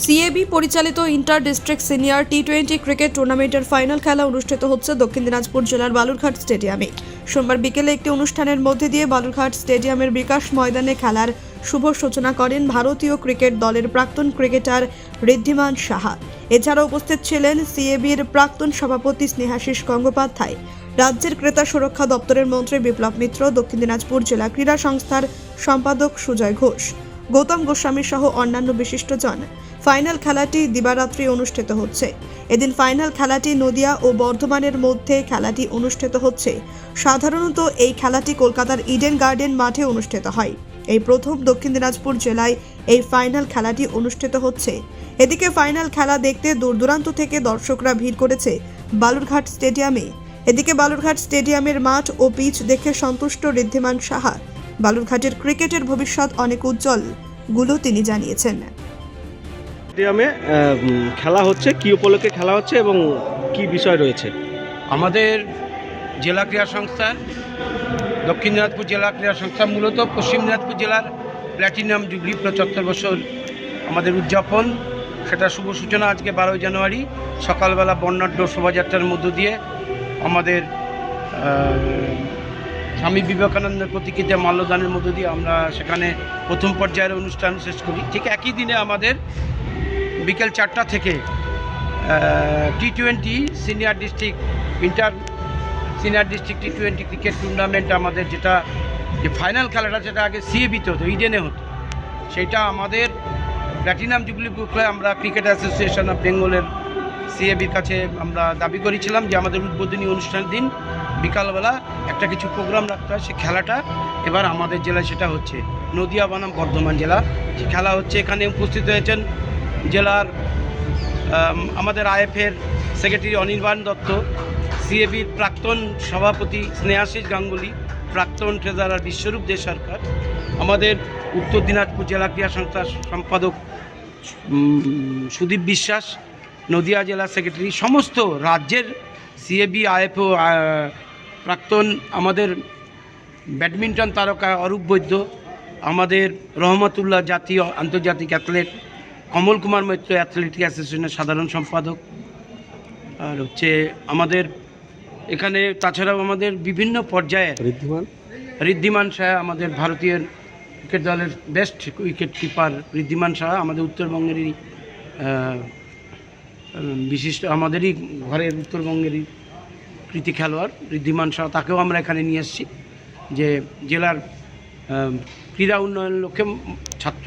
CAB পরিচালিত inter district senior T20 cricket টুর্নামেন্টের final খেলা অনুষ্ঠিত হচ্ছে দক্ষিণ দিনাজপুর জেলার বালুরঘাট স্টেডিয়ামে। সোমবার বিকেলে একটি অনুষ্ঠানের মধ্যে দিয়ে বালুরঘাট স্টেডিয়ামের বিকাশ ময়দানে খেলার শুভ সূচনা করেন ভারতীয় ক্রিকেট দলের প্রাক্তন ক্রিকেটার ঋদ্ধিমান সাহা। এছাড়াও উপস্থিত ছিলেন সিএবির প্রাক্তন সভাপতি স্নেহাশিস গঙ্গোপাধ্যায়, রাজ্যের ক্রেতা সুরক্ষা দপ্তরের মন্ত্রী বিপ্লব মিত্র, দক্ষিণ দিনাজপুর জেলা ক্রীড়া সংস্থার সম্পাদক সুজয় ঘোষ, গৌতম গোস্বামী সহ অন্যান্য বিশিষ্টজন। ফাইনাল খেলাটি দিবারাত্রি অনুষ্ঠিত হচ্ছে। এদিন ফাইনাল খেলাটি নদিয়া ও বর্ধমানের মধ্যে খেলাটি অনুষ্ঠিত হচ্ছে। সাধারণত এই খেলাটি কলকাতার ইডেন গার্ডেন মাঠে অনুষ্ঠিত হয়। এই প্রথম দক্ষিণ দিনাজপুর জেলায় এই ফাইনাল খেলাটি অনুষ্ঠিত হচ্ছে। এদিকে ফাইনাল খেলা দেখতে দূর দূরান্ত থেকে দর্শকরা ভিড় করেছে বালুরঘাট স্টেডিয়ামে। এদিকে বালুরঘাট স্টেডিয়ামের মাঠ ও পিচ দেখে সন্তুষ্ট ঋদ্ধিমান সাহা। বালুরঘাটের ক্রিকেটের ভবিষ্যৎ অনেক উজ্জ্বল গুলো তিনি জানিয়েছেন। স্টেডিয়ামে খেলা হচ্ছে, কি উপলক্ষে খেলা হচ্ছে এবং কি বিষয় রয়েছে? আমাদের জেলা ক্রীড়া সংস্থার দক্ষিণ দিনাজপুর জেলা ক্রীড়া সংস্থা মূলত পশ্চিম দিনাজপুর জেলার প্ল্যাটিনাম জুবলি 75 বছর আমাদের উদযাপন, সেটা শুভ সূচনা আজকে 12 জানুয়ারি সকালবেলা বর্ণাঢ্য শোভাযাত্রার মধ্য দিয়ে আমাদের স্বামী বিবেকানন্দের প্রতিকৃতিতে মাল্যদানের মধ্য দিয়ে আমরা সেখানে প্রথম পর্যায়ের অনুষ্ঠান শেষ করি। ঠিক একই দিনে আমাদের বিকেল 4টা থেকে T20 senior district senior district T20 cricket tournament আমাদের যেটা যে ফাইনাল খেলাটা সেটা আগে সিএবিতে হতো, ইডেনে হতো, সেইটা আমাদের প্ল্যাটিনাম জুবলি বুকলে আমরা ক্রিকেট অ্যাসোসিয়েশন অফ বেঙ্গলের সিএবির কাছে আমরা দাবি করেছিলাম যে আমাদের উদ্বোধনী অনুষ্ঠানের দিন বিকালবেলা একটা কিছু প্রোগ্রাম রাখতে হয়। সে খেলাটা এবার আমাদের জেলায় সেটা হচ্ছে। নদিয়া বনাম বর্ধমান জেলা যে খেলা হচ্ছে, এখানে উপস্থিত হয়েছেন জেলার আমাদের আইএফের সেক্রেটারি অনির্বাণ দত্ত, সিএবির প্রাক্তন সভাপতি স্নেহাশিস গাঙ্গুলি, প্রাক্তন ট্রেজারার বিশ্বরূপ দে সরকার, আমাদের উত্তর দিনাজপুর জেলা ক্রীড়া সংস্থার সম্পাদক সুদীপ বিশ্বাস, নদিয়া জেলা সেক্রেটারি, সমস্ত রাজ্যের সিএবি আইএফও, প্রাক্তন আমাদের ব্যাডমিন্টন তারকা অরূপ বৈদ্য, আমাদের রহমতুল্লাহ জাতীয় আন্তর্জাতিক অ্যাথলেট, কমল কুমার মৈত্র অ্যাথলেটিক অ্যাসোসিয়েশনের সাধারণ সম্পাদক, আর হচ্ছে আমাদের এখানে তাছাড়াও আমাদের বিভিন্ন পর্যায়ের ঋদ্ধিমান শাহ, আমাদের ভারতীয় ক্রিকেট দলের best wicket keeper Wriddhiman Saha, আমাদের উত্তরবঙ্গেরই বিশিষ্ট, আমাদেরই ঘরের উত্তরবঙ্গেরই কৃতি খেলোয়াড় ঋদ্ধিমান শাহ, তাকেও আমরা এখানে নিয়ে এসেছি যে জেলার ক্রীড়া উন্নয়নের লক্ষ্যে ছাত্র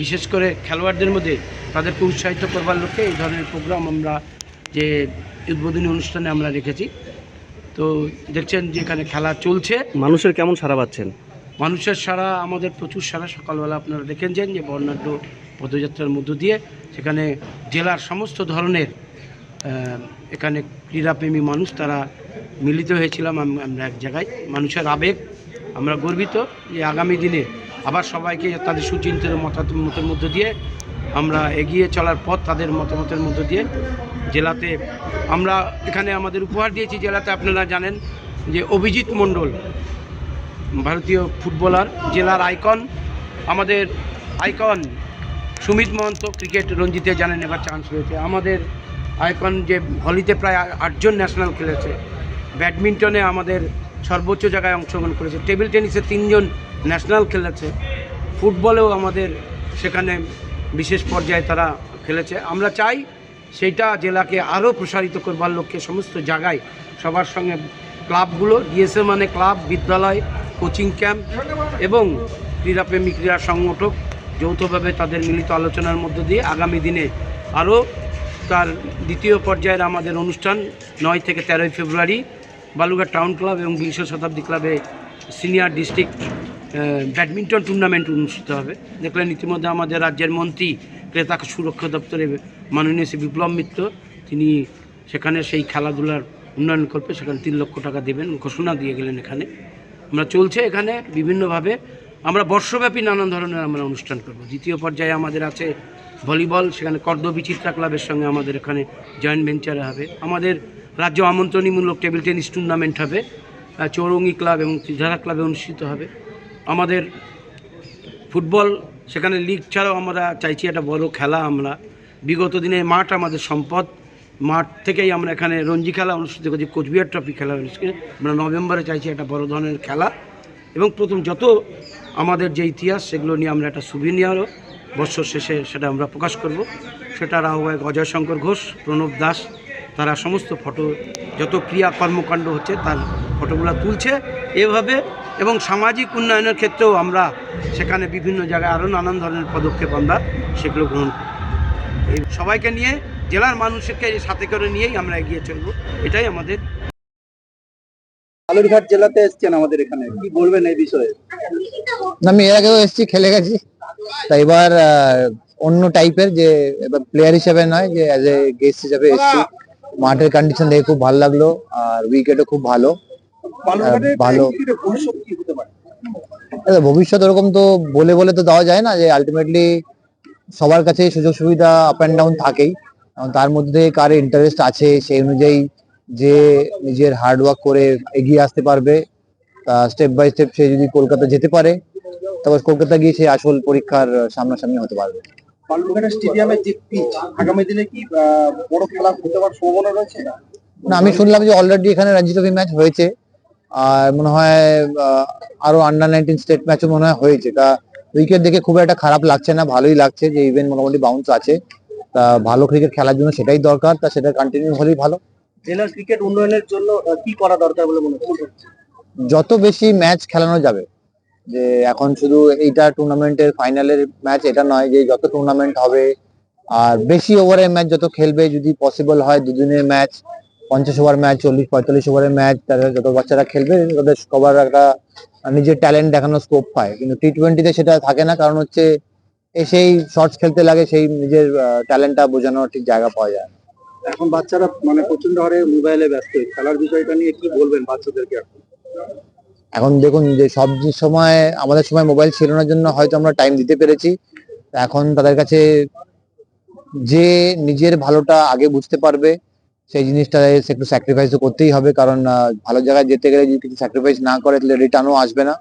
বিশেষ করে খেলোয়াড়দের মধ্যে তাদেরকে উৎসাহিত করবার লক্ষ্যে এই ধরনের প্রোগ্রাম আমরা যে উদ্বোধনী অনুষ্ঠানে আমরা রেখেছি। তো দেখছেন যে এখানে খেলা চলছে। মানুষের কেমন সাড়া পাচ্ছেন? মানুষের সাড়া আমাদের প্রচুর সাড়া। সকালবেলা আপনারা দেখেছেন যে বর্ণাঢ্য পদযাত্রার মধ্য দিয়ে সেখানে জেলার সমস্ত ধরনের এখানে ক্রীড়াপ্রেমী মানুষ তারা মিলিত হয়েছিলাম আমরা এক জায়গায়। মানুষের আবেগ, আমরা গর্বিত যে আগামী দিনে আবার সবাইকে তাদের সুচিন্তিত মতামতের মধ্য দিয়ে আমরা এগিয়ে চলার পথ, তাদের মতামতের মধ্য দিয়ে জেলাতে আমরা এখানে আমাদের উপহার দিয়েছি। জেলাতে আপনারা জানেন যে অভিজিৎ মণ্ডল ভারতীয় ফুটবলার, জেলার আইকন, আমাদের আইকন সুমিত মহন্ত ক্রিকেট রঞ্জিতে জানেন এবার চান্স পেয়েছে, আমাদের আইকন যে ভলিতে প্রায় 8 জন ন্যাশনাল খেলেছে, ব্যাডমিন্টনে আমাদের সর্বোচ্চ জায়গায় অংশগ্রহণ করেছে, টেবিল টেনিসে 3 জন ন্যাশনাল খেলেছে, ফুটবলেও আমাদের সেখানে বিশেষ পর্যায়ে তারা খেলেছে। আমরা চাই সেইটা জেলাকে আরও প্রসারিত করবার লক্ষ্যে সমস্ত জায়গায় সবার সঙ্গে ক্লাবগুলো, ডিএসএ মানে ক্লাব, বিদ্যালয়, কোচিং ক্যাম্প এবং ক্রীড়াপ্রেমী ক্রীড়া সংগঠক যৌথভাবে তাদের মিলিত আলোচনার মধ্য দিয়ে আগামী দিনে আরও তার দ্বিতীয় পর্যায়ের আমাদের অনুষ্ঠান 9 থেকে 13 ফেব্রুয়ারি বালুরঘাট টাউন ক্লাব এবং বিংশ শতাব্দী ক্লাবে সিনিয়র ডিস্ট্রিক্ট ব্যাডমিন্টন টুর্নামেন্ট অনুষ্ঠিত হবে। দেখলেন ইতিমধ্যে আমাদের রাজ্যের মন্ত্রী ক্রেতা সুরক্ষা দপ্তরে মাননীয় শ্রী বিপ্লব মিত্র, তিনি সেখানে সেই খেলাধুলার উন্নয়ন করবে, সেখানে 3 লক্ষ টাকা দেবেন ঘোষণা দিয়ে গেলেন। এখানে আমরা চলছে, এখানে বিভিন্নভাবে আমরা বর্ষব্যাপী নানান ধরনের আমরা অনুষ্ঠান করব। দ্বিতীয় পর্যায়ে আমাদের আছে ভলিবল, সেখানে কর্দবিচিত্রা ক্লাবের সঙ্গে আমাদের এখানে জয়েন্ট ভেঞ্চারে হবে। আমাদের রাজ্য আমন্ত্রণীমূলক টেবিল টেনিস টুর্নামেন্ট হবে, চৌরঙ্গি ক্লাব এবং ত্রিধারা ক্লাবে অনুষ্ঠিত হবে। আমাদের ফুটবল সেখানে লিগ ছাড়াও আমরা চাইছি একটা বড় খেলা আমরা বিগত দিনে মাঠ আমাদের সম্পদ, মাঠ থেকেই আমরা এখানে রঞ্জি খেলা অনুষ্ঠিত করছি, কোচবিহার ট্রফি খেলা অনুষ্ঠিত। আমরা নভেম্বরে চাইছি একটা বড় ধরনের খেলা, এবং প্রথম যত আমাদের যে ইতিহাস সেগুলো নিয়ে আমরা একটা সুভিনিয়ারও বছর শেষে সেটা আমরা প্রকাশ করব। সেটার আহ্বায়ক অজয় শঙ্কর ঘোষ, প্রণব দাস, তারা সমস্ত ফটো, যত ক্রিয়া কর্মকাণ্ড হচ্ছে তার ফটোগুলো তুলছে এভাবে। এবং সামাজিক উন্নয়নের ক্ষেত্রেও আমরা সেখানে বিভিন্ন জায়গায় আরও নানান ধরনের পদক্ষেপ আমরা সেগুলো গ্রহণ করি। এই সবাইকে নিয়ে, জেলার মানুষকে সাথে করে নিয়েই আমরা এগিয়ে চলব, এটাই আমাদের। বালুরঘাট জেলাতে এসছেন আমাদের এখানে, কি বলবেন এই বিষয়ে? না, আমি এর আগেও এসেছি, খেলে গেছি। তা এবার অন্য টাইপের, যে এবার প্লেয়ার হিসেবে নয়, যে অ্যাজ এ গেস্ট হিসেবে এসেছি। মাঠের কন্ডিশন দেখে খুব ভালো লাগলো, আর উইকেটও খুব ভালো। ভালো ভবিষ্যৎ ওরকম তো বলে বলে তো দেওয়া যায় না, যে আলটিমেটলি সবার কাছে সুযোগ সুবিধা আপ অ্যান্ড ডাউন থাকেই। তার মধ্যে কার ইন্টারেস্ট আছে সেই অনুযায়ী যে নিজের হার্ডওয়ার্ক করে এগিয়ে আসতে পারবে, স্টেপ বাই স্টেপ সে যদি কলকাতা যেতে পারে, তারপর কলকাতা গিয়ে সে আসল পরীক্ষার সামনাসামনি হতে পারবে। বালুরঘাট স্টেডিয়ামের যে পিচ, আগামী দিনে কি বড় খেলা হতে পারার সম্ভাবনা রয়েছে? না, আমি শুনলাম যে অলরেডি এখানে রঞ্জি ট্রফি ম্যাচ হয়েছে, আর মনে হয় আরো আন্ডার-19 স্টেট ম্যাচও মনে হয় হয়েছে। তা উইকেট দেখে খুব একটা খারাপ লাগছে না, ভালোই লাগছে যে ইভেন্ট মোটামুটি বাউন্স আছে। তা ভালো ক্রিকেট খেলার জন্য সেটাই দরকার, তা সেটা কন্টিনিউ হলেই ভালো। জেলার ক্রিকেট উন্নয়নের জন্য কি করা দরকার বলে মনে করছেন? যত বেশি ম্যাচ খেলানো যাবে, যে এখন শুধু এইটা টুর্নামেন্টের ফাইনালের ম্যাচ এটা নয়, যে যত টুর্নামেন্ট হবে আর বেশি ওভারের ম্যাচ যত খেলবে, যদি পসিবল হয় দুদিনের ম্যাচ, 50 ওভার ম্যাচ, 40-45 ওভারের ম্যাচ, তারা যত বাচ্চারা খেলবে তাদের সবার একটা নিজের ট্যালেন্ট দেখানোর স্কোপ পায়। কিন্তু টি-20তে সেটা থাকে না, কারণ হচ্ছে সেই শর্টস খেলতে লাগে, সেই নিজের ট্যালেন্টটা বোঝানোর ঠিক জায়গা পাওয়া যায় না। এখন বাচ্চারা প্রচন্ড হারে মোবাইলে ব্যস্ত, খেলার বিষয়টা নিয়ে কি বলবেন বাচ্চাদেরকে? এখন দেখুন, যে সব সময় আমাদের সময় মোবাইল ছিল না জন্য হয়তো আমরা টাইম দিতে পেরেছি। এখন তাদের কাছে যে নিজের ভালোটা আগে বুঝতে পারবে, সেই জিনিসটা একটু স্যাক্রিফাইস করতেই হবে, কারণ ভালো জায়গায় যেতে গেলে যদি কিছু স্যাক্রিফাইস না করে তাহলে রিটার্নও আসবে না।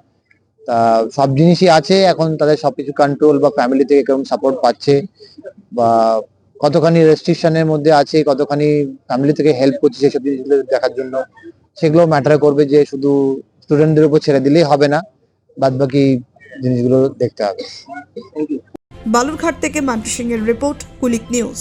তা সব জিনিসই আছে, এখন তাদের সবকিছু কন্ট্রোল বা ফ্যামিলি থেকে কেমন সাপোর্ট পাচ্ছে, বা কতখানি রেস্ট্রিকশনের মধ্যে আছে, কতখানি ফ্যামিলি থেকে হেল্প করছে, সেসব জিনিসগুলো দেখার জন্য সেগুলো ম্যাটার করবে। যে শুধু স্টুডেন্টদের উপর ছেড়ে দিলেই হবে না, বাদ বাকি জিনিসগুলো দেখতে হবে। বালুরঘাট থেকে মান্টু সিং এর রিপোর্ট, কুলিক নিউজ।